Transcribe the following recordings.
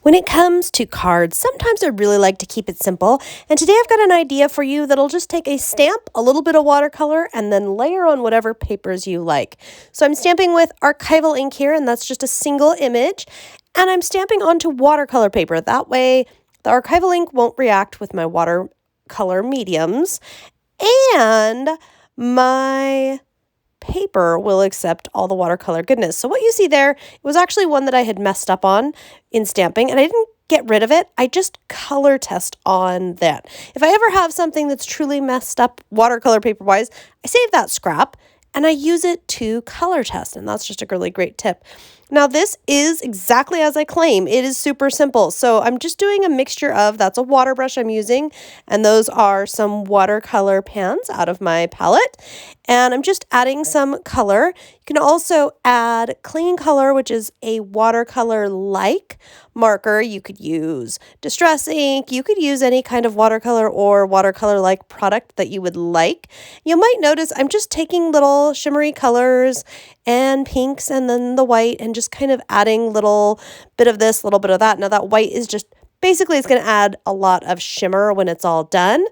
When it comes to cards, sometimes I really like to keep it simple, and today I've got an idea for you that'll just take a stamp, a little bit of watercolor, and then layer on whatever papers you like. So I'm stamping with archival ink here, and that's just a single image, and I'm stamping onto watercolor paper. That way the archival ink won't react with my watercolor mediums, and my paper will accept all the watercolor goodness. So what you see there, it was actually one that I had messed up on in stamping, and I didn't get rid of it. I just color test on that. If I ever have something that's truly messed up watercolor paper wise, I save that scrap and I use it to color test, and that's just a really great tip. Now this is exactly as I claim. It is super simple. So I'm just doing a mixture of, that's a water brush I'm using, and those are some watercolor pans out of my palette. And I'm just adding some color. You can also add clean color, which is a watercolor-like marker. You could use distress ink. You could use any kind of watercolor or watercolor-like product that you would like. You might notice I'm just taking little shimmery colors and pinks and then the white and just kind of adding little bit of this, little bit of that. Now that white is just, basically it's going to add a lot of shimmer when it's all done.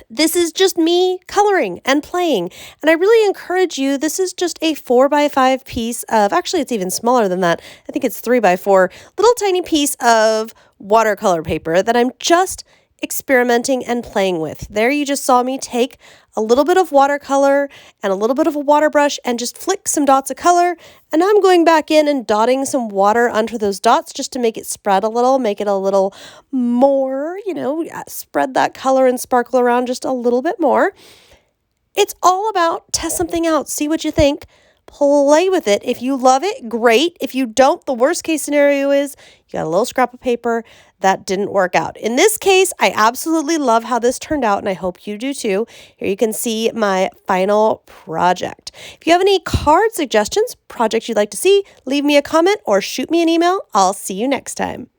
This is just me coloring and playing, and I really encourage you, this is just a 4x5 piece of, actually it's even smaller than that, I think it's 3x4, little tiny piece of watercolor paper that I'm just experimenting and playing with. There you just saw me take a little bit of watercolor and a little bit of a water brush and just flick some dots of color, and now I'm going back in and dotting some water onto those dots just to make it spread a little, make it a little more, spread that color and sparkle around just a little bit more. It's all about test something out, see what you think, play with it. If you love it, great. If you don't, the worst case scenario is you got a little scrap of paper that didn't work out. In this case, I absolutely love how this turned out, and I hope you do too. Here you can see my final project. If you have any card suggestions, projects you'd like to see, leave me a comment or shoot me an email. I'll see you next time.